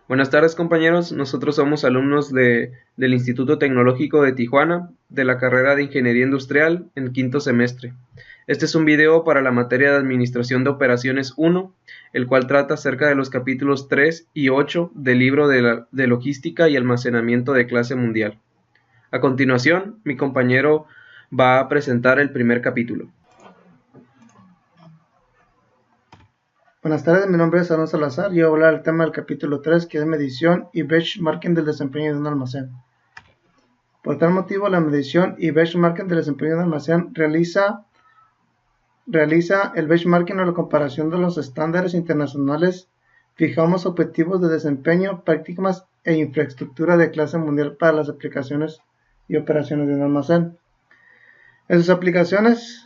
Buenas tardes compañeros, nosotros somos alumnos del Instituto Tecnológico de Tijuana, de la carrera de Ingeniería Industrial en quinto semestre. Este es un video para la materia de Administración de Operaciones 1, el cual trata acerca de los capítulos 3 y 8 del libro de Logística y Almacenamiento de clase mundial. A continuación, mi compañero va a presentar el primer capítulo. Buenas tardes, mi nombre es Aaron Salazar y yo voy a hablar del tema del capítulo 3, que es medición y benchmarking del desempeño de un almacén. Por tal motivo, la medición y benchmarking del desempeño de un almacén realiza el benchmarking o la comparación de los estándares internacionales. Fijamos objetivos de desempeño, prácticas e infraestructura de clase mundial para las aplicaciones y operaciones de un almacén. En sus aplicaciones,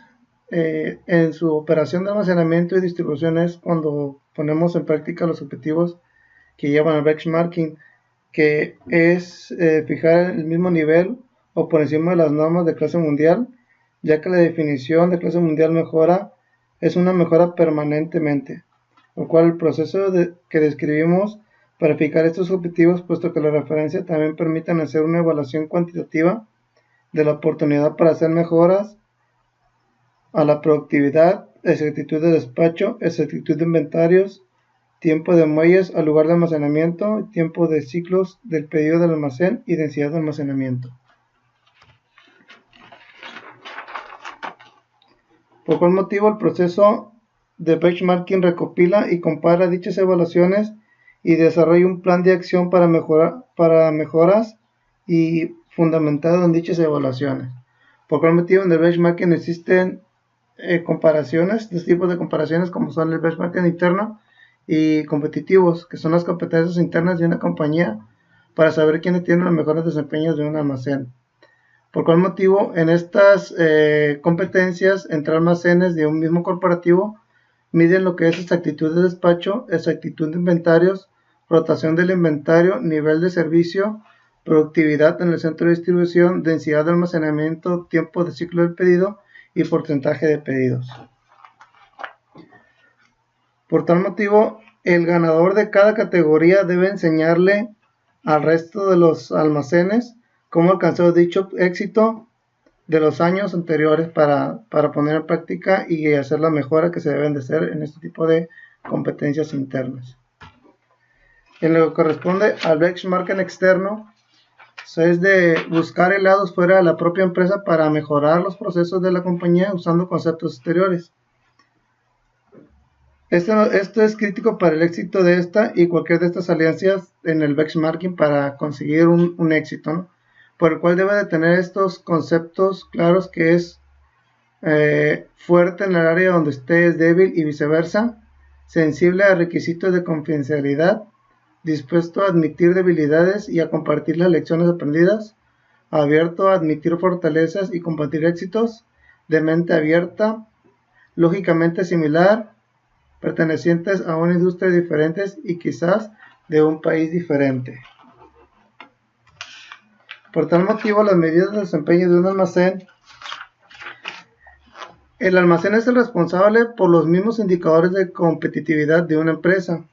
en su operación de almacenamiento y distribución es cuando ponemos en práctica los objetivos que llevan al benchmarking, que es fijar el mismo nivel o por encima de las normas de clase mundial, ya que la definición de clase mundial es una mejora permanentemente, lo cual el proceso que describimos para fijar estos objetivos, puesto que la referencia también permiten hacer una evaluación cuantitativa de la oportunidad para hacer mejoras a la productividad, exactitud de despacho, exactitud de inventarios, tiempo de muelles al lugar de almacenamiento, tiempo de ciclos del pedido del almacén y densidad de almacenamiento. Por cual motivo el proceso de benchmarking recopila y compara dichas evaluaciones y desarrolla un plan de acción para mejoras y fundamentado en dichas evaluaciones. Por cual motivo en el benchmarking existen comparaciones, dos tipos de comparaciones, como son el benchmarking interno y competitivos, que son las competencias internas de una compañía para saber quiénes tienen los mejores desempeños de un almacén. Por cual motivo en estas competencias entre almacenes de un mismo corporativo miden lo que es exactitud de despacho, exactitud de inventarios, rotación del inventario, nivel de servicio, productividad en el centro de distribución, densidad de almacenamiento, tiempo de ciclo del pedido y porcentaje de pedidos. Por tal motivo, el ganador de cada categoría debe enseñarle al resto de los almacenes cómo alcanzó dicho éxito de los años anteriores para poner en práctica y hacer la mejora que se deben de hacer en este tipo de competencias internas. En lo que corresponde al benchmarking externo, es de buscar aliados fuera de la propia empresa para mejorar los procesos de la compañía usando conceptos exteriores. Esto es crítico para el éxito de esta y cualquier de estas alianzas en el benchmarking para conseguir un éxito, ¿no? Por el cual debe de tener estos conceptos claros, que es fuerte en el área donde usted es débil y viceversa, sensible a requisitos de confidencialidad, dispuesto a admitir debilidades y a compartir las lecciones aprendidas, abierto a admitir fortalezas y compartir éxitos, de mente abierta, lógicamente similar, pertenecientes a una industria diferente y quizás de un país diferente. Por tal motivo, las medidas de desempeño de un almacén. El almacén es el responsable por los mismos indicadores de competitividad de una empresa.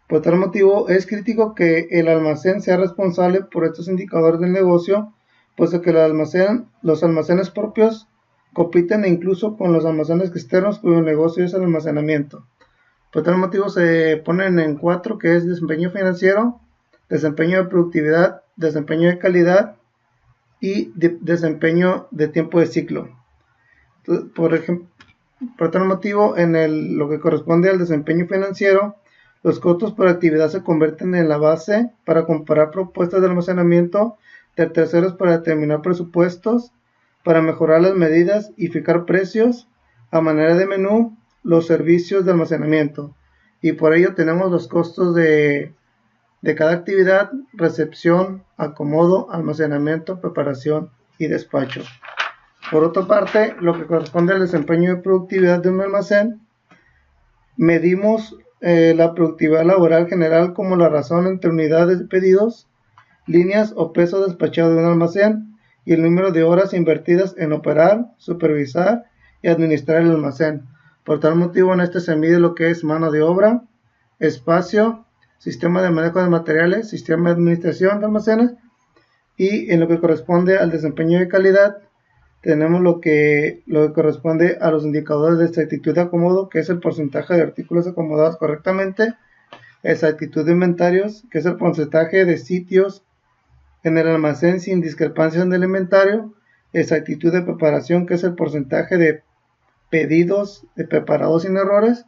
Por tal motivo, es crítico que el almacén sea responsable por estos indicadores del negocio, puesto que los almacenes propios compiten incluso con los almacenes externos cuyo negocio es el almacenamiento. Por tal motivo se ponen en 4, que es desempeño financiero, desempeño de productividad, desempeño de calidad y desempeño de tiempo de ciclo. Por tal motivo, en lo que corresponde al desempeño financiero, los costos por actividad se convierten en la base para comparar propuestas de almacenamiento de terceros para determinar presupuestos, para mejorar las medidas y fijar precios a manera de menú, los servicios de almacenamiento. Y por ello tenemos los costos de cada actividad: recepción, acomodo, almacenamiento, preparación y despacho. Por otra parte, lo que corresponde al desempeño de productividad de un almacén, medimos la productividad laboral general como la razón entre unidades de pedidos, líneas o peso despachado de un almacén y el número de horas invertidas en operar, supervisar y administrar el almacén. Por tal motivo, en este se mide lo que es mano de obra, espacio, sistema de manejo de materiales, sistema de administración de almacenes, y en lo que corresponde al desempeño de calidad, tenemos lo que corresponde a los indicadores de exactitud de acomodo, que es el porcentaje de artículos acomodados correctamente, exactitud de inventarios, que es el porcentaje de sitios en el almacén sin discrepancias en el inventario, exactitud de preparación, que es el porcentaje de pedidos preparados sin errores,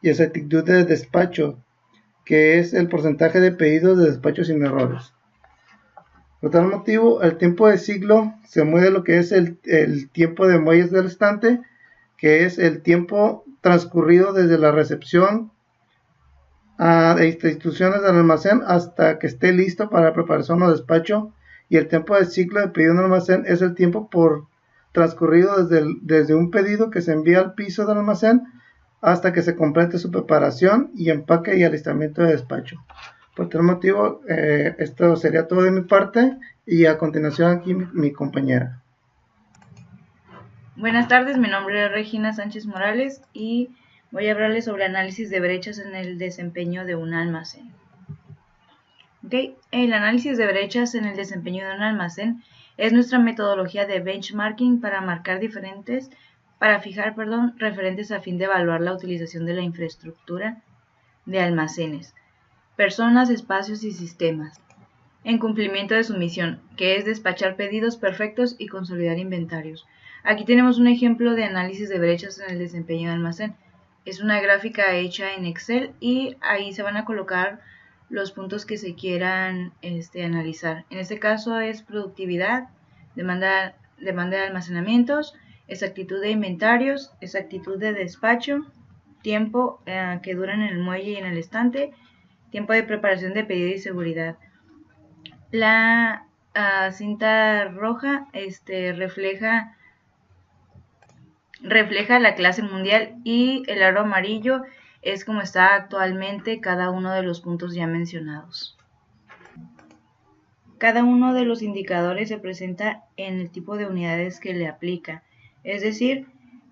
y exactitud de despacho, que es el porcentaje de pedidos de despacho sin errores. Por tal motivo, el tiempo de ciclo se mueve lo que es el tiempo de muelles del estante, que es el tiempo transcurrido desde la recepción de instrucciones del almacén hasta que esté listo para preparación o despacho, y el tiempo de ciclo de pedido en el almacén es el tiempo por transcurrido desde un pedido que se envía al piso del almacén hasta que se complete su preparación y empaque y alistamiento de despacho. Por tal motivo, esto sería todo de mi parte, y a continuación aquí mi compañera. Buenas tardes, mi nombre es Regina Sánchez Morales y voy a hablarles sobre análisis de brechas en el desempeño de un almacén. El análisis de brechas en el desempeño de un almacén es nuestra metodología de benchmarking para fijar referentes a fin de evaluar la utilización de la infraestructura de almacenes, personas, espacios y sistemas, en cumplimiento de su misión, que es despachar pedidos perfectos y consolidar inventarios. Aquí tenemos un ejemplo de análisis de brechas en el desempeño de almacén. Es una gráfica hecha en Excel y ahí se van a colocar los puntos que se quieran analizar. En este caso es productividad, demanda de almacenamientos, exactitud de inventarios, exactitud de despacho, tiempo que duran en el muelle y en el estante, tiempo de preparación de pedido y seguridad. La cinta roja refleja la clase mundial y el aro amarillo es como está actualmente cada uno de los puntos ya mencionados. Cada uno de los indicadores se presenta en el tipo de unidades que le aplica, es decir,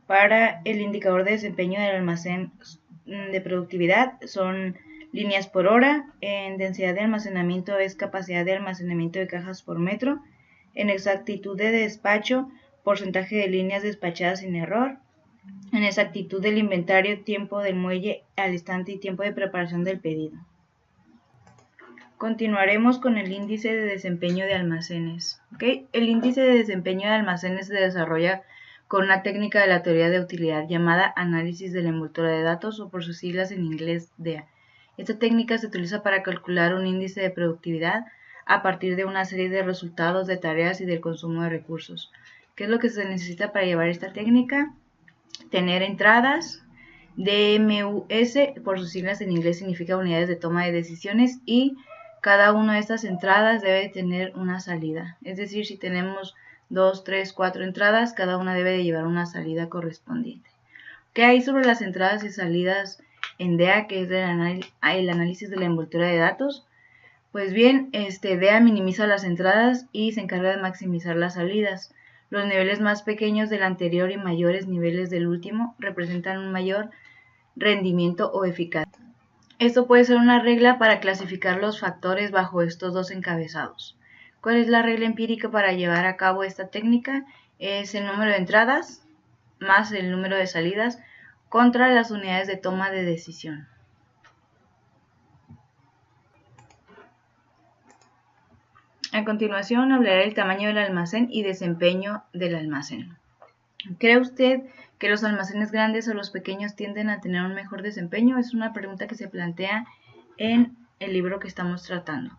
para el indicador de desempeño del almacén de productividad son líneas por hora, en densidad de almacenamiento es capacidad de almacenamiento de cajas por metro, en exactitud de despacho, porcentaje de líneas despachadas sin error, en exactitud del inventario, tiempo del muelle al estante y tiempo de preparación del pedido. Continuaremos con el índice de desempeño de almacenes. El índice de desempeño de almacenes se desarrolla con una técnica de la teoría de utilidad llamada análisis de la envoltura de datos, o por sus siglas en inglés DEA. Esta técnica se utiliza para calcular un índice de productividad a partir de una serie de resultados de tareas y del consumo de recursos. ¿Qué es lo que se necesita para llevar esta técnica? Tener entradas, DMUS, por sus siglas en inglés significa unidades de toma de decisiones, y cada una de estas entradas debe tener una salida. Es decir, si tenemos 2, 3, 4 entradas, cada una debe de llevar una salida correspondiente. ¿Qué hay sobre las entradas y salidas en DEA, que es el análisis de la envoltura de datos? Pues bien, DEA minimiza las entradas y se encarga de maximizar las salidas. Los niveles más pequeños del anterior y mayores niveles del último representan un mayor rendimiento o eficacia. Esto puede ser una regla para clasificar los factores bajo estos dos encabezados. ¿Cuál es la regla empírica para llevar a cabo esta técnica? Es el número de entradas más el número de salidas contra las unidades de toma de decisión. A continuación hablaré del tamaño del almacén y desempeño del almacén. ¿Cree usted que los almacenes grandes o los pequeños tienden a tener un mejor desempeño? Es una pregunta que se plantea en el libro que estamos tratando.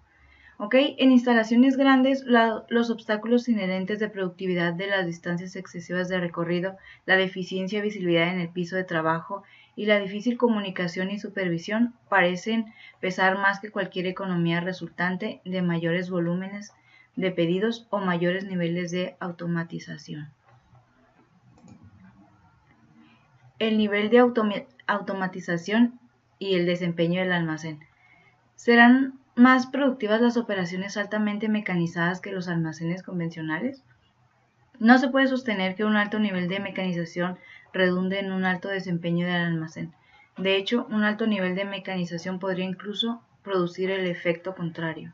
En instalaciones grandes, los obstáculos inherentes de productividad de las distancias excesivas de recorrido, la deficiencia de visibilidad en el piso de trabajo y la difícil comunicación y supervisión parecen pesar más que cualquier economía resultante de mayores volúmenes de pedidos o mayores niveles de automatización. El nivel de automatización y el desempeño del almacén. ¿Serán más productivas las operaciones altamente mecanizadas que los almacenes convencionales? No se puede sostener que un alto nivel de mecanización redunde en un alto desempeño del almacén. De hecho, un alto nivel de mecanización podría incluso producir el efecto contrario.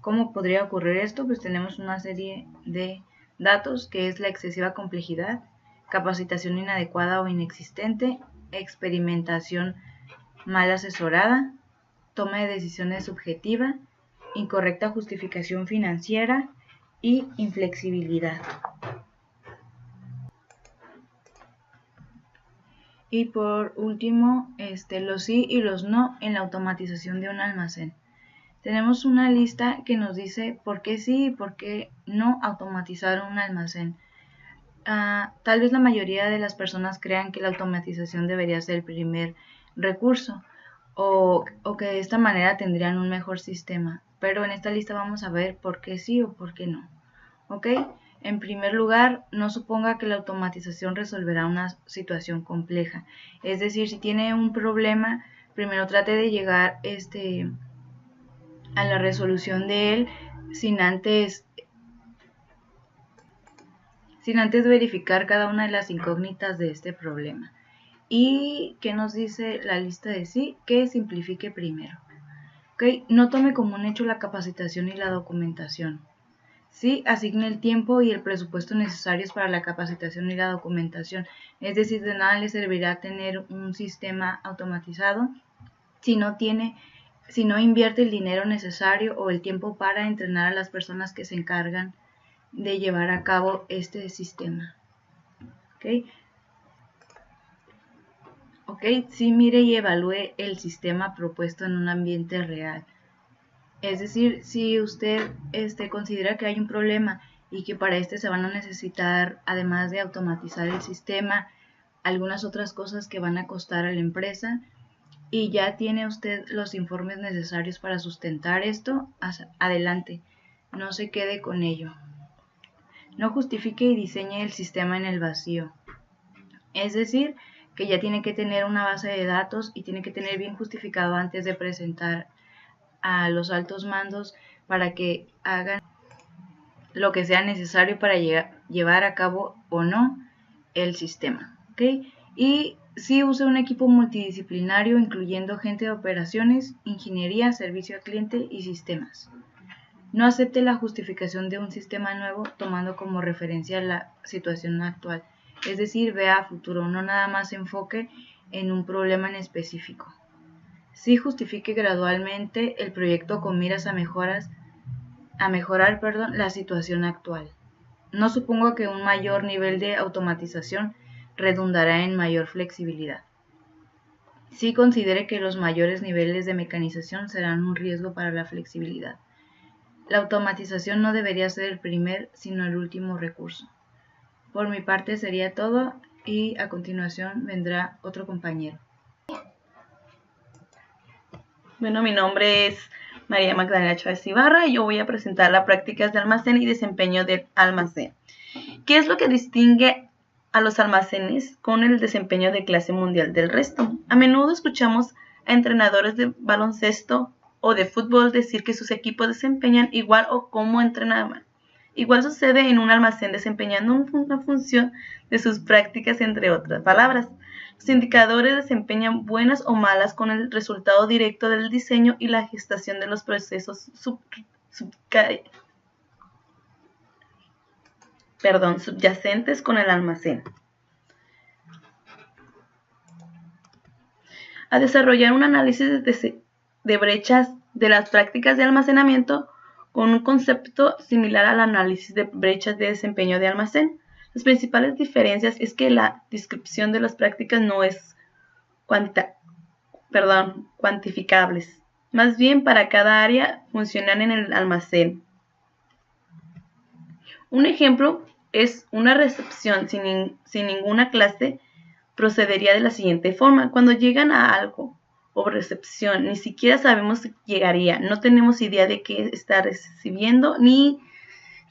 ¿Cómo podría ocurrir esto? Pues tenemos una serie de datos que es la excesiva complejidad, capacitación inadecuada o inexistente, experimentación mal asesorada, toma de decisiones subjetiva, incorrecta justificación financiera y inflexibilidad. Y por último, los sí y los no en la automatización de un almacén. Tenemos una lista que nos dice por qué sí y por qué no automatizar un almacén. Tal vez la mayoría de las personas crean que la automatización debería ser el primer recurso o que de esta manera tendrían un mejor sistema, pero en esta lista vamos a ver por qué sí o por qué no. ¿Ok? En primer lugar, no suponga que la automatización resolverá una situación compleja. Es decir, si tiene un problema, primero trate de llegar a la resolución de él sin antes verificar cada una de las incógnitas de este problema. ¿Y qué nos dice la lista de sí? Que simplifique primero. ¿Okay? No tome como un hecho la capacitación y la documentación. Sí, asigne el tiempo y el presupuesto necesarios para la capacitación y la documentación. Es decir, de nada le servirá tener un sistema automatizado si no invierte el dinero necesario o el tiempo para entrenar a las personas que se encargan de llevar a cabo este sistema. ¿Ok? Sí, mire y evalúe el sistema propuesto en un ambiente real. Es decir, si usted considera que hay un problema y que para se van a necesitar, además de automatizar el sistema, algunas otras cosas que van a costar a la empresa, y ya tiene usted los informes necesarios para sustentar esto, adelante, no se quede con ello. No justifique y diseñe el sistema en el vacío. Es decir, que ya tiene que tener una base de datos y tiene que tener bien justificado antes de presentar a los altos mandos para que hagan lo que sea necesario para llevar a cabo o no el sistema. ¿Okay? Y sí use un equipo multidisciplinario incluyendo gente de operaciones, ingeniería, servicio al cliente y sistemas. No acepte la justificación de un sistema nuevo tomando como referencia la situación actual. Es decir, vea a futuro, no nada más se enfoque en un problema en específico. Sí justifique gradualmente el proyecto con miras a mejorar la situación actual. No supongo que un mayor nivel de automatización redundará en mayor flexibilidad. Sí considere que los mayores niveles de mecanización serán un riesgo para la flexibilidad. La automatización no debería ser el primer, sino el último recurso. Por mi parte sería todo y a continuación vendrá otro compañero. Bueno, mi nombre es María Magdalena Chávez Ibarra y yo voy a presentar las prácticas de almacén y desempeño del almacén. ¿Qué es lo que distingue a los almacenes con el desempeño de clase mundial del resto? A menudo escuchamos a entrenadores de baloncesto o de fútbol decir que sus equipos desempeñan igual o como entrenaban. Igual sucede en un almacén desempeñando una función de sus prácticas, entre otras palabras. Los indicadores desempeñan buenas o malas con el resultado directo del diseño y la gestación de los procesos subyacentes con el almacén. A desarrollar un análisis de brechas de las prácticas de almacenamiento con un concepto similar al análisis de brechas de desempeño de almacén. Las principales diferencias es que la descripción de las prácticas no es cuantificables. Más bien, para cada área funcionan en el almacén. Un ejemplo es una recepción sin ninguna clase procedería de la siguiente forma. Cuando llegan a algo o recepción, ni siquiera sabemos si llegaría. No tenemos idea de qué está recibiendo, ni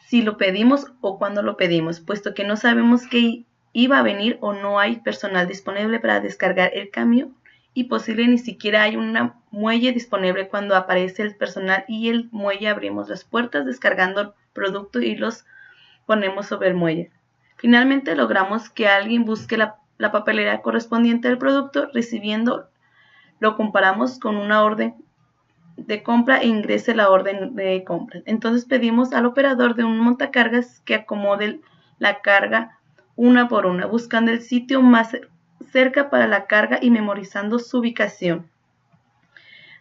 si lo pedimos o cuándo lo pedimos, puesto que no sabemos que iba a venir o no hay personal disponible para descargar el camión y posible ni siquiera hay una muelle disponible. Cuando aparece el personal y el muelle, abrimos las puertas descargando el producto y los ponemos sobre el muelle. Finalmente logramos que alguien busque la papelera correspondiente al producto. Recibiendo, lo comparamos con una orden de compra e ingrese la orden de compra. Entonces pedimos al operador de un montacargas que acomode la carga una por una, buscando el sitio más cerca para la carga y memorizando su ubicación.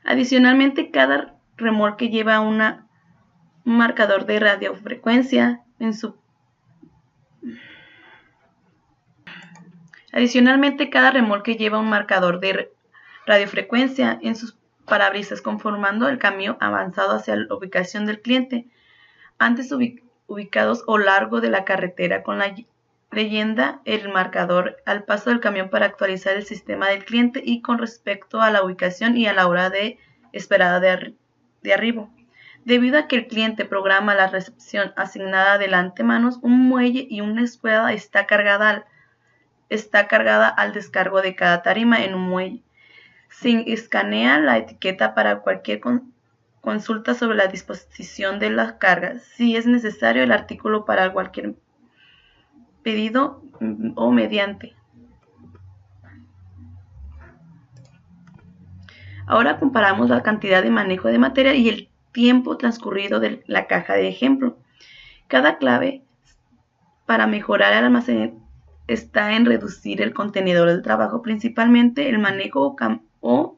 Adicionalmente, cada remolque lleva un marcador de radiofrecuencia en su sus parabrisas, conformando el camino avanzado hacia la ubicación del cliente, antes ubicados a lo largo de la carretera, con la leyenda el marcador al paso del camión para actualizar el sistema del cliente y con respecto a la ubicación y a la hora esperada de arribo. Debido a que el cliente programa la recepción asignada de antemano, un muelle y una escuadra está cargada al descargo de cada tarima en un muelle. Se escanea la etiqueta para cualquier consulta sobre la disposición de las cargas, si es necesario el artículo para cualquier pedido o mediante. Ahora comparamos la cantidad de manejo de material y el tiempo transcurrido de la caja de ejemplo. Cada clave para mejorar el almacén está en reducir el contenedor del trabajo, principalmente el manejo o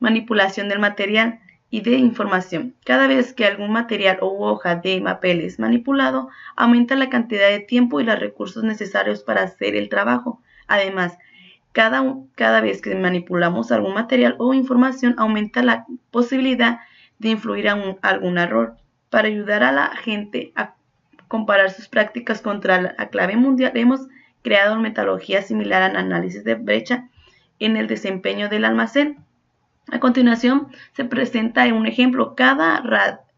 manipulación del material y de información. Cada vez que algún material o hoja de papel es manipulado, aumenta la cantidad de tiempo y los recursos necesarios para hacer el trabajo. Además, cada vez que manipulamos algún material o información, aumenta la posibilidad de influir en algún error. Para ayudar a la gente a comparar sus prácticas contra la clave mundial, hemos creado una metodología similar al análisis de brecha en el desempeño del almacén. A continuación se presenta un ejemplo. Cada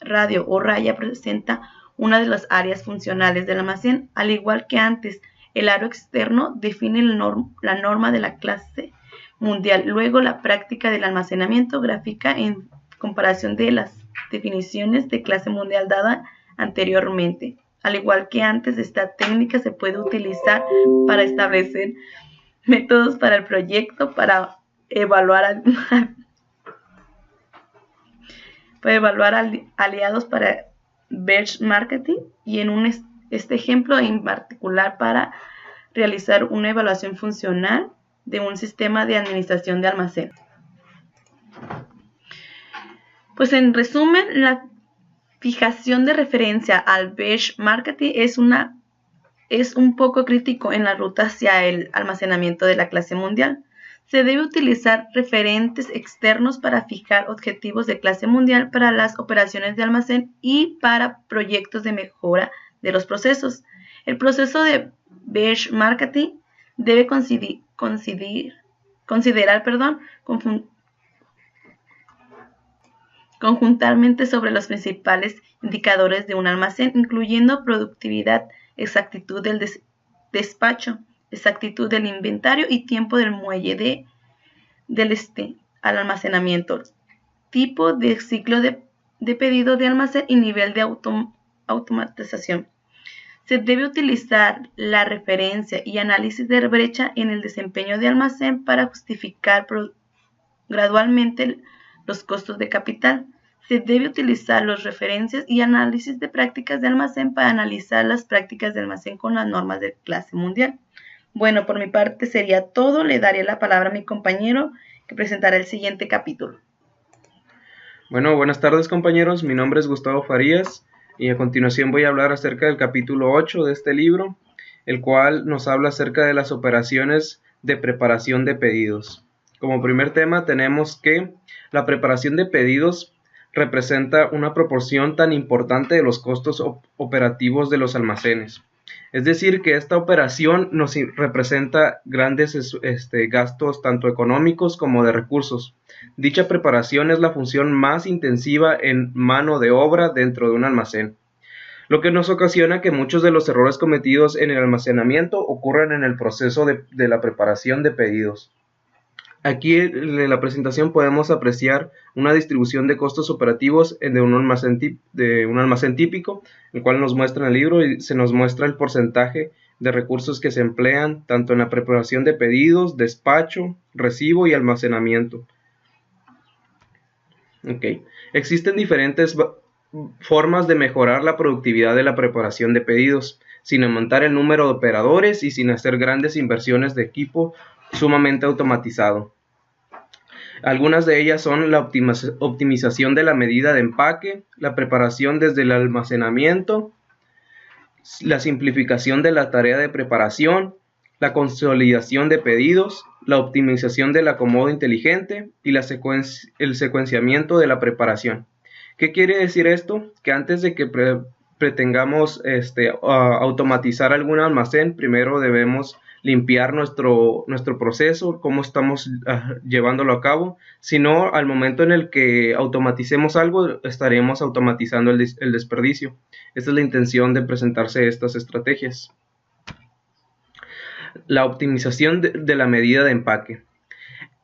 radio o raya presenta una de las áreas funcionales del almacén. Al igual que antes, el aro externo define la norma de la clase mundial. Luego, la práctica del almacenamiento gráfica en comparación de las definiciones de clase mundial dada anteriormente. Al igual que antes, esta técnica se puede utilizar para establecer métodos para el proyecto, para evaluar aliados para benchmarking y en este ejemplo en particular para realizar una evaluación funcional de un sistema de administración de almacén. Pues en resumen, la fijación de referencia al benchmarking es un poco crítico en la ruta hacia el almacenamiento de la clase mundial. Se debe utilizar referentes externos para fijar objetivos de clase mundial para las operaciones de almacén y para proyectos de mejora de los procesos. El proceso de benchmarking debe considerar conjuntamente sobre los principales indicadores de un almacén, incluyendo productividad, exactitud del despacho, exactitud del inventario y tiempo del muelle al almacenamiento, tipo de ciclo de pedido de almacén y nivel de automatización. Se debe utilizar la referencia y análisis de brecha en el desempeño de almacén para justificar gradualmente los costos de capital. Se debe utilizar las referencias y análisis de prácticas de almacén para analizar las prácticas de almacén con las normas de clase mundial. Bueno, por mi parte sería todo. Le daré la palabra a mi compañero que presentará el siguiente capítulo. Bueno, buenas tardes compañeros. Mi nombre es Gustavo Farías y a continuación voy a hablar acerca del capítulo 8 de este libro, el cual nos habla acerca de las operaciones de preparación de pedidos. Como primer tema tenemos que la preparación de pedidos representa una proporción tan importante de los costos operativos de los almacenes. Es decir, que esta operación nos representa grandes gastos tanto económicos como de recursos. Dicha preparación es la función más intensiva en mano de obra dentro de un almacén, lo que nos ocasiona que muchos de los errores cometidos en el almacenamiento ocurran en el proceso de la preparación de pedidos. Aquí en la presentación podemos apreciar una distribución de costos operativos de un almacén típico, el cual nos muestra en el libro y se nos muestra el porcentaje de recursos que se emplean tanto en la preparación de pedidos, despacho, recibo y almacenamiento. Okay. Existen diferentes formas de mejorar la productividad de la preparación de pedidos, sin aumentar el número de operadores y sin hacer grandes inversiones de equipo sumamente automatizado. Algunas de ellas son la optimización de la medida de empaque, la preparación desde el almacenamiento, la simplificación de la tarea de preparación, la consolidación de pedidos, la optimización del acomodo inteligente y el secuenciamiento de la preparación. ¿Qué quiere decir esto? Que antes de que pretendamos automatizar algún almacén, primero debemos limpiar nuestro proceso, cómo estamos llevándolo a cabo. Si no, al momento en el que automaticemos algo, estaremos automatizando el desperdicio. Esta es la intención de presentarse estas estrategias. La optimización de la medida de empaque.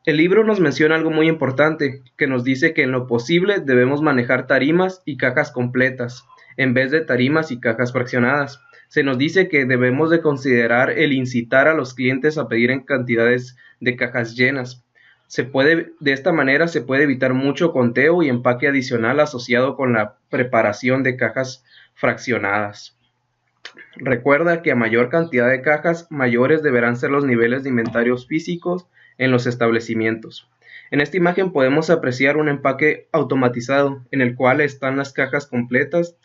El libro nos menciona algo muy importante, que nos dice que en lo posible debemos manejar tarimas y cajas completas, en vez de tarimas y cajas fraccionadas. Se nos dice que debemos de considerar el incitar a los clientes a pedir en cantidades de cajas llenas. De esta manera se puede evitar mucho conteo y empaque adicional asociado con la preparación de cajas fraccionadas. Recuerda que a mayor cantidad de cajas, mayores deberán ser los niveles de inventarios físicos en los establecimientos. En esta imagen podemos apreciar un empaque automatizado en el cual están las cajas completas,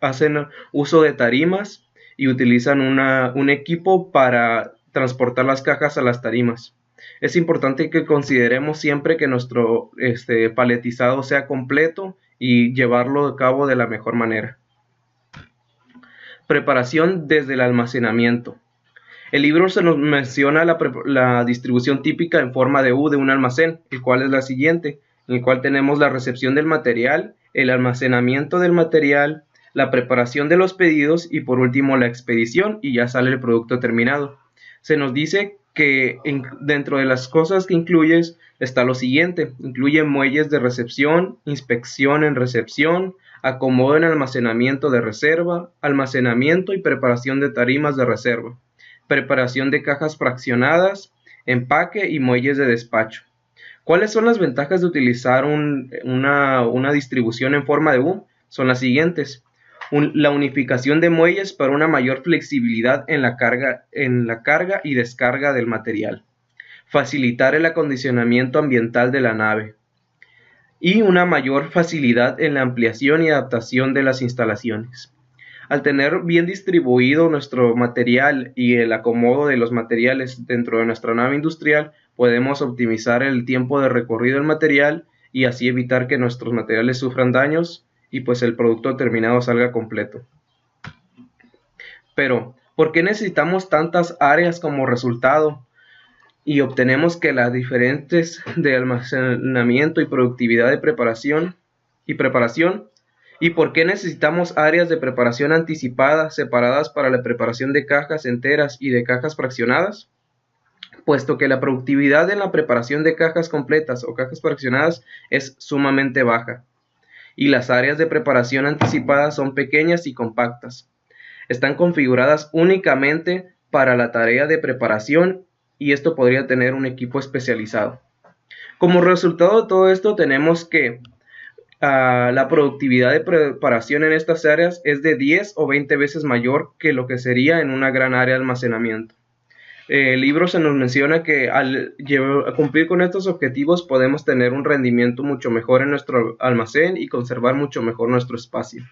hacen uso de tarimas y utilizan un equipo para transportar las cajas a las tarimas. Es importante que consideremos siempre que nuestro paletizado sea completo y llevarlo a cabo de la mejor manera. Preparación desde el almacenamiento. El libro se nos menciona la distribución típica en forma de U de un almacén, el cual es la siguiente, en el cual tenemos la recepción del material, el almacenamiento del material, la preparación de los pedidos y por último la expedición, y ya sale el producto terminado. Se nos dice que dentro de las cosas que incluyes está lo siguiente: incluye muelles de recepción, inspección en recepción, acomodo en almacenamiento de reserva, almacenamiento y preparación de tarimas de reserva, preparación de cajas fraccionadas, empaque y muelles de despacho. ¿Cuáles son las ventajas de utilizar una distribución en forma de U? Son las siguientes: la unificación de muelles para una mayor flexibilidad en la carga y descarga del material, facilitar el acondicionamiento ambiental de la nave y una mayor facilidad en la ampliación y adaptación de las instalaciones. Al tener bien distribuido nuestro material y el acomodo de los materiales dentro de nuestra nave industrial, podemos optimizar el tiempo de recorrido del material y así evitar que nuestros materiales sufran daños y pues el producto terminado salga completo. Pero, ¿por qué necesitamos tantas áreas como resultado? Y obtenemos que las diferentes de almacenamiento y productividad de preparación. ¿Y por qué necesitamos áreas de preparación anticipada separadas para la preparación de cajas enteras y de cajas fraccionadas? Puesto que la productividad en la preparación de cajas completas o cajas fraccionadas es sumamente baja, y las áreas de preparación anticipada son pequeñas y compactas. Están configuradas únicamente para la tarea de preparación y esto podría tener un equipo especializado. Como resultado de todo esto tenemos que la productividad de preparación en estas áreas es de 10 o 20 veces mayor que lo que sería en una gran área de almacenamiento. El libro se nos menciona que al cumplir con estos objetivos podemos tener un rendimiento mucho mejor en nuestro almacén y conservar mucho mejor nuestro espacio.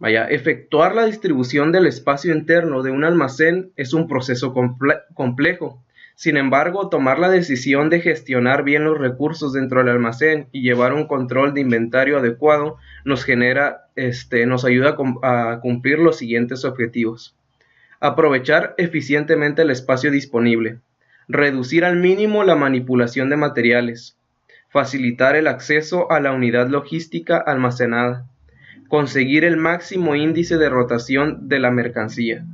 Efectuar la distribución del espacio interno de un almacén es un proceso complejo. Sin embargo, tomar la decisión de gestionar bien los recursos dentro del almacén y llevar un control de inventario adecuado nos ayuda a cumplir los siguientes objetivos. Aprovechar eficientemente el espacio disponible. Reducir al mínimo la manipulación de materiales. Facilitar el acceso a la unidad logística almacenada. Conseguir el máximo índice de rotación de la mercancía.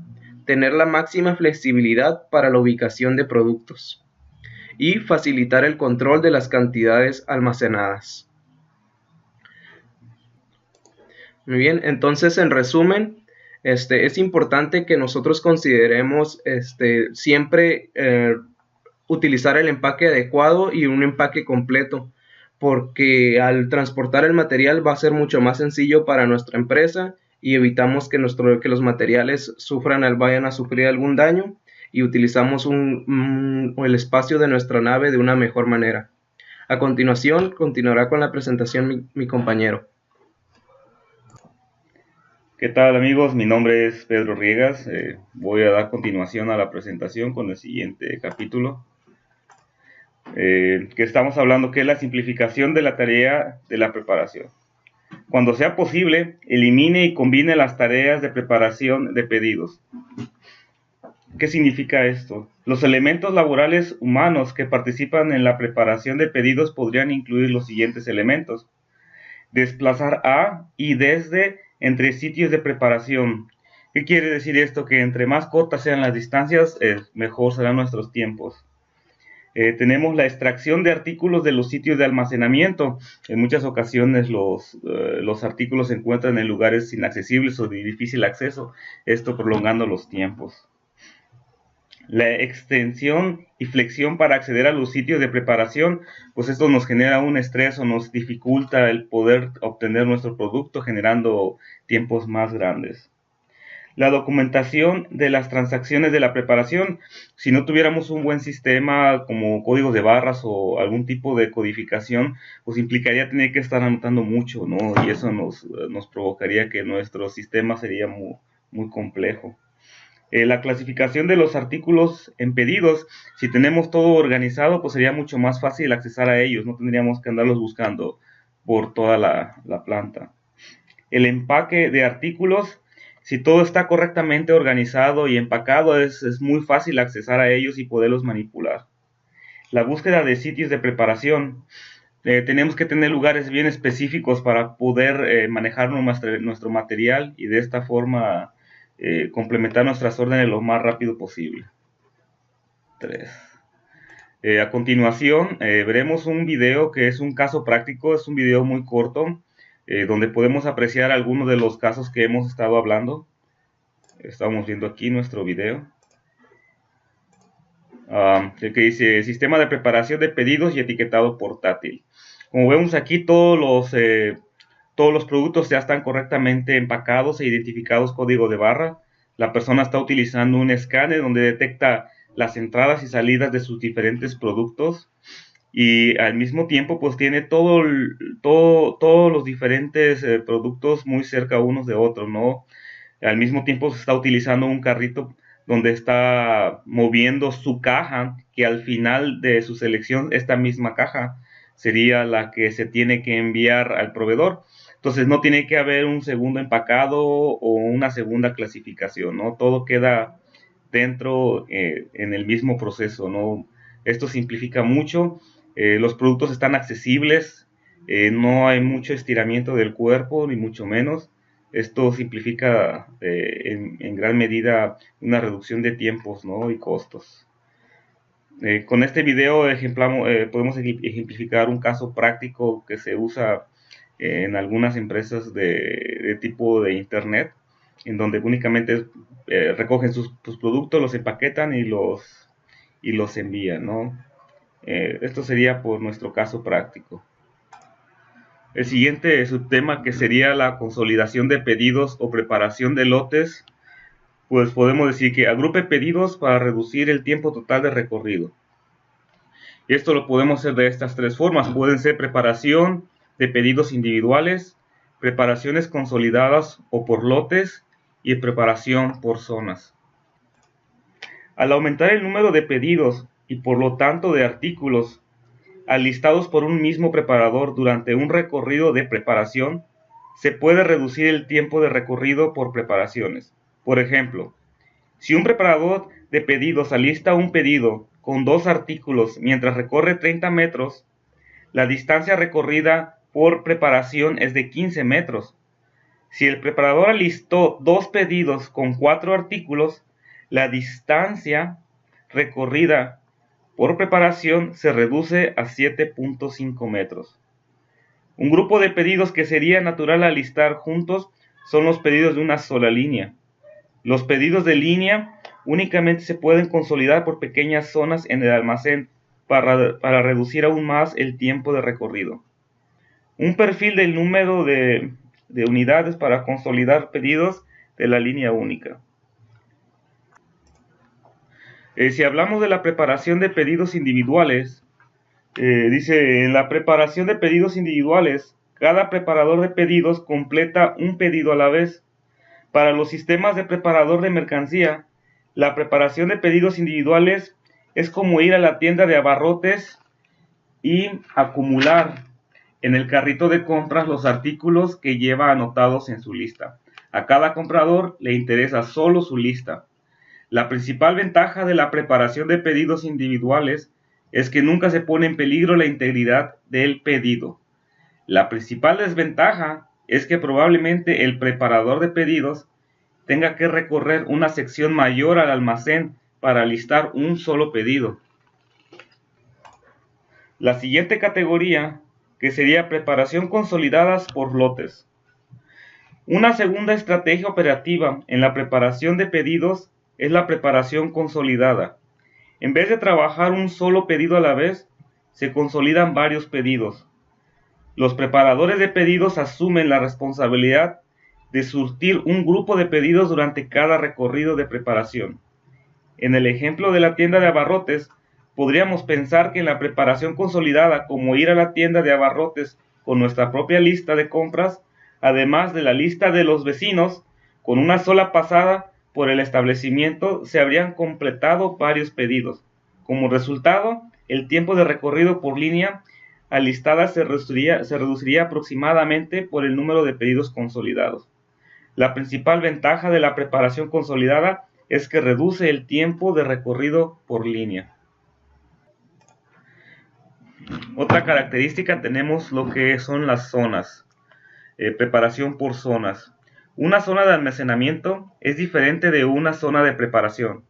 Tener la máxima flexibilidad para la ubicación de productos. Y facilitar el control de las cantidades almacenadas. Muy bien, entonces en resumen, es importante que nosotros consideremos siempre utilizar el empaque adecuado y un empaque completo, porque al transportar el material va a ser mucho más sencillo para nuestra empresa y evitamos que los materiales vayan a sufrir algún daño, y utilizamos el espacio de nuestra nave de una mejor manera. A continuación, continuará con la presentación mi compañero. ¿Qué tal, amigos? Mi nombre es Pedro Riegas. Voy a dar continuación a la presentación con el siguiente capítulo, que estamos hablando, que es la simplificación de la tarea de la preparación. Cuando sea posible, elimine y combine las tareas de preparación de pedidos. ¿Qué significa esto? Los elementos laborales humanos que participan en la preparación de pedidos podrían incluir los siguientes elementos: desplazar a y desde entre sitios de preparación. ¿Qué quiere decir esto? Que entre más cortas sean las distancias, mejor serán nuestros tiempos. Tenemos la extracción de artículos de los sitios de almacenamiento. En muchas ocasiones los artículos se encuentran en lugares inaccesibles o de difícil acceso, esto prolongando los tiempos. La extensión y flexión para acceder a los sitios de preparación, pues esto nos genera un estrés o nos dificulta el poder obtener nuestro producto, generando tiempos más grandes. La documentación de las transacciones de la preparación. Si no tuviéramos un buen sistema como códigos de barras o algún tipo de codificación, pues implicaría tener que estar anotando mucho, ¿no? Y eso nos provocaría que nuestro sistema sería muy complejo. La clasificación de los artículos en pedidos. Si tenemos todo organizado, pues sería mucho más fácil accesar a ellos, no tendríamos que andarlos buscando por toda la planta. El empaque de artículos. Si todo está correctamente organizado y empacado, es muy fácil accesar a ellos y poderlos manipular. La búsqueda de sitios de preparación. Tenemos que tener lugares bien específicos para poder manejar nuestro material y de esta forma complementar nuestras órdenes lo más rápido posible. 3. A continuación veremos un video que es un caso práctico, es un video muy corto, donde podemos apreciar algunos de los casos que hemos estado hablando. Estamos viendo aquí nuestro video, que dice sistema de preparación de pedidos y etiquetado portátil. Como vemos aquí, todos los productos ya están correctamente empacados e identificados código de barra. La persona está utilizando un escáner donde detecta las entradas y salidas de sus diferentes productos, y al mismo tiempo pues tiene todos los diferentes productos muy cerca unos de otros, ¿no? Al mismo tiempo se está utilizando un carrito donde está moviendo su caja, que al final de su selección, esta misma caja sería la que se tiene que enviar al proveedor. Entonces no tiene que haber un segundo empacado o una segunda clasificación, ¿no? Todo queda dentro en el mismo proceso, ¿no? Esto simplifica mucho. Los productos están accesibles, no hay mucho estiramiento del cuerpo, ni mucho menos. Esto simplifica en gran medida una reducción de tiempos, ¿no? Y costos. Con este video podemos ejemplificar un caso práctico que se usa en algunas empresas de tipo de internet, en donde únicamente recogen sus productos, los empaquetan y los envían, ¿no? Esto sería por nuestro caso práctico. El siguiente subtema, que sería la consolidación de pedidos o preparación de lotes, pues podemos decir que agrupe pedidos para reducir el tiempo total de recorrido. Y esto lo podemos hacer de estas tres formas. Pueden ser preparación de pedidos individuales, preparaciones consolidadas o por lotes, y preparación por zonas. Al aumentar el número de pedidos y por lo tanto de artículos alistados por un mismo preparador durante un recorrido de preparación, se puede reducir el tiempo de recorrido por preparaciones. Por ejemplo, si un preparador de pedidos alista un pedido con 2 artículos mientras recorre 30 metros, la distancia recorrida por preparación es de 15 metros. Si el preparador alistó 2 pedidos con 4 artículos, la distancia recorrida por preparación se reduce a 7.5 metros. Un grupo de pedidos que sería natural alistar juntos son los pedidos de una sola línea. Los pedidos de línea únicamente se pueden consolidar por pequeñas zonas en el almacén para reducir aún más el tiempo de recorrido. Un perfil del número de unidades para consolidar pedidos de la línea única. Si hablamos de la preparación de pedidos individuales, dice, en la preparación de pedidos individuales, cada preparador de pedidos completa un pedido a la vez. Para los sistemas de preparador de mercancía, la preparación de pedidos individuales es como ir a la tienda de abarrotes y acumular en el carrito de compras los artículos que lleva anotados en su lista. A cada comprador le interesa solo su lista. La principal ventaja de la preparación de pedidos individuales es que nunca se pone en peligro la integridad del pedido. La principal desventaja es que probablemente el preparador de pedidos tenga que recorrer una sección mayor al almacén para listar un solo pedido. La siguiente categoría, que sería preparación consolidadas por lotes. Una segunda estrategia operativa en la preparación de pedidos es la preparación consolidada. En vez de trabajar un solo pedido a la vez, se consolidan varios pedidos. Los preparadores de pedidos asumen la responsabilidad de surtir un grupo de pedidos durante cada recorrido de preparación. En el ejemplo de la tienda de abarrotes, podríamos pensar que en la preparación consolidada, como ir a la tienda de abarrotes con nuestra propia lista de compras, además de la lista de los vecinos, con una sola pasada por el establecimiento se habrían completado varios pedidos. Como resultado, el tiempo de recorrido por línea alistada se reduciría aproximadamente por el número de pedidos consolidados. La principal ventaja de la preparación consolidada es que reduce el tiempo de recorrido por línea. Otra característica tenemos lo que son las zonas. Preparación por zonas. Una zona de almacenamiento es diferente de una zona de preparación.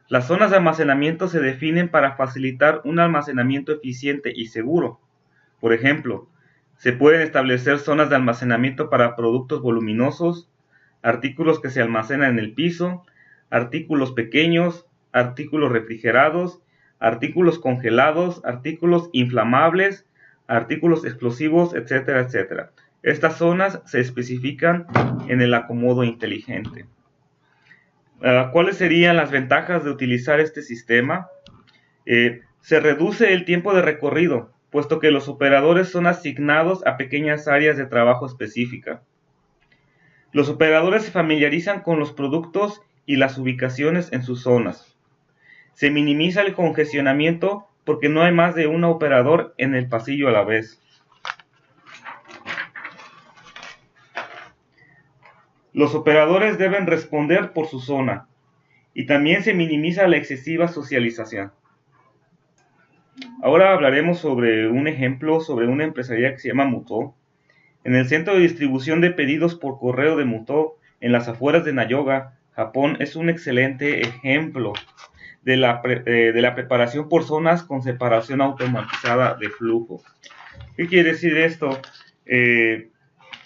Las zonas de almacenamiento se definen para facilitar un almacenamiento eficiente y seguro. Por ejemplo, se pueden establecer zonas de almacenamiento para productos voluminosos, artículos que se almacenan en el piso, artículos pequeños, artículos refrigerados, artículos congelados, artículos inflamables, artículos explosivos, etcétera, etcétera. Estas zonas se especifican en el acomodo inteligente. ¿Cuáles serían las ventajas de utilizar este sistema? Se reduce el tiempo de recorrido, puesto que los operadores son asignados a pequeñas áreas de trabajo específicas. Los operadores se familiarizan con los productos y las ubicaciones en sus zonas. Se minimiza el congestionamiento porque no hay más de un operador en el pasillo a la vez. Los operadores deben responder por su zona y también se minimiza la excesiva socialización. Ahora hablaremos sobre un ejemplo sobre una empresaría que se llama Muto. En el centro de distribución de pedidos por correo de Muto, en las afueras de Nagoya, Japón, es un excelente ejemplo de la preparación por zonas con separación automatizada de flujo. ¿Qué quiere decir esto?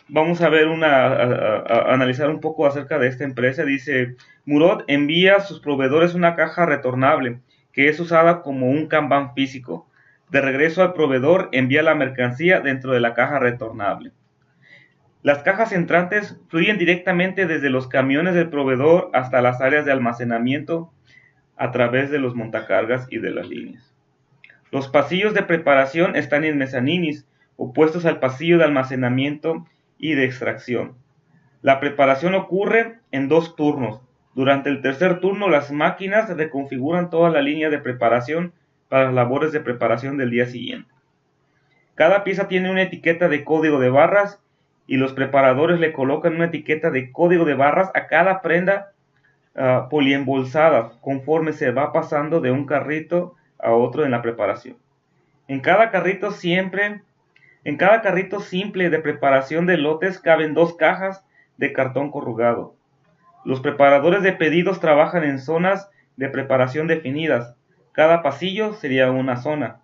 Vamos a ver analizar un poco acerca de esta empresa. Dice, Murot envía a sus proveedores una caja retornable que es usada como un Kanban físico. De regreso al proveedor envía la mercancía dentro de la caja retornable. Las cajas entrantes fluyen directamente desde los camiones del proveedor hasta las áreas de almacenamiento a través de los montacargas y de las líneas. Los pasillos de preparación están en mezaninis, opuestos al pasillo de almacenamiento y de extracción. La preparación ocurre en 2 turnos. Durante el tercer turno, las máquinas reconfiguran toda la línea de preparación para las labores de preparación del día siguiente. Cada pieza tiene una etiqueta de código de barras y los preparadores le colocan una etiqueta de código de barras a cada prenda poliembolsada conforme se va pasando de un carrito a otro en la preparación. En cada carrito simple de preparación de lotes caben 2 cajas de cartón corrugado. Los preparadores de pedidos trabajan en zonas de preparación definidas. Cada pasillo sería una zona.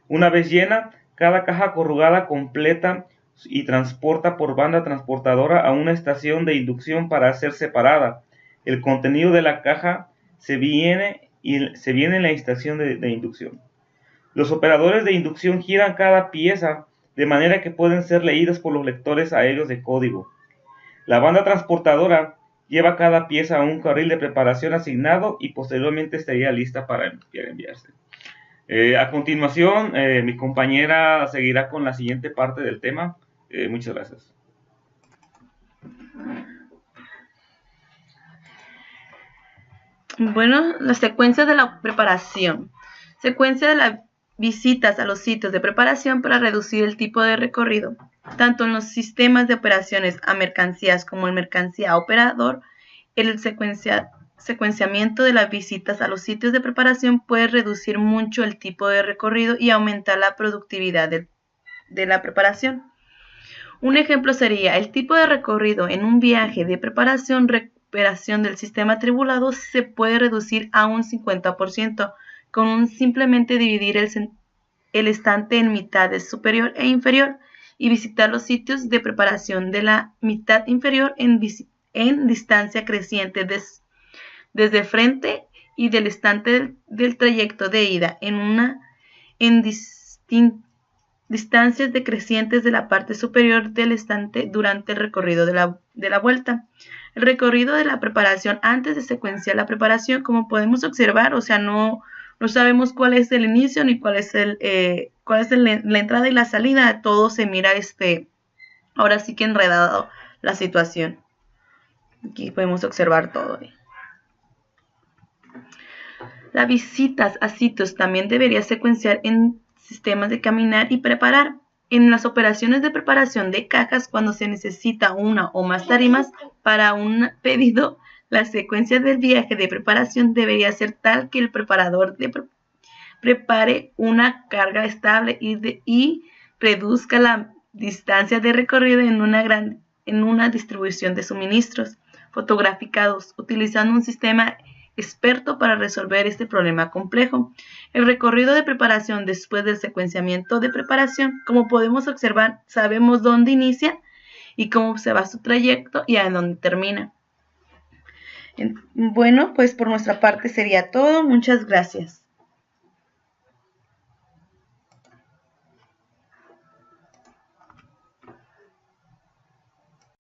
Una vez llena, cada caja corrugada completa y transporta por banda transportadora a una estación de inducción para ser separada. El contenido de la caja se viene la instalación de inducción. Los operadores de inducción giran cada pieza de manera que pueden ser leídas por los lectores aéreos de código. La banda transportadora lleva cada pieza a un carril de preparación asignado y posteriormente estaría lista para enviarse. A continuación, mi compañera seguirá con la siguiente parte del tema. Muchas gracias. Bueno, la secuencia de la preparación. Secuencia de las visitas a los sitios de preparación para reducir el tipo de recorrido. Tanto en los sistemas de operaciones a mercancías como en mercancía a operador, el secuenciamiento de las visitas a los sitios de preparación puede reducir mucho el tipo de recorrido y aumentar la productividad de la preparación. Un ejemplo sería el tipo de recorrido en un viaje de recuperación del sistema tribulado se puede reducir a un 50% con simplemente dividir el estante en mitades superior e inferior y visitar los sitios de preparación de la mitad inferior en distancia creciente desde frente y del estante del trayecto de ida en distancias decrecientes de la parte superior del estante durante el recorrido de la vuelta. El recorrido de la preparación antes de secuenciar la preparación, como podemos observar, o sea, no sabemos cuál es el inicio ni cuál es la entrada y la salida, todo se mira ahora sí que enredado la situación. Aquí podemos observar todo. Las visitas a sitios también debería secuenciar en sistemas de caminar y preparar. En las operaciones de preparación de cajas, cuando se necesita una o más tarimas para un pedido, la secuencia del viaje de preparación debería ser tal que el preparador prepare una carga estable y reduzca la distancia de recorrido en una distribución de suministros fotograficados, utilizando un sistema experto para resolver este problema complejo. El recorrido de preparación después del secuenciamiento de preparación, como podemos observar, sabemos dónde inicia y cómo se va su trayecto y a dónde termina. Bueno, pues por nuestra parte sería todo. Muchas gracias.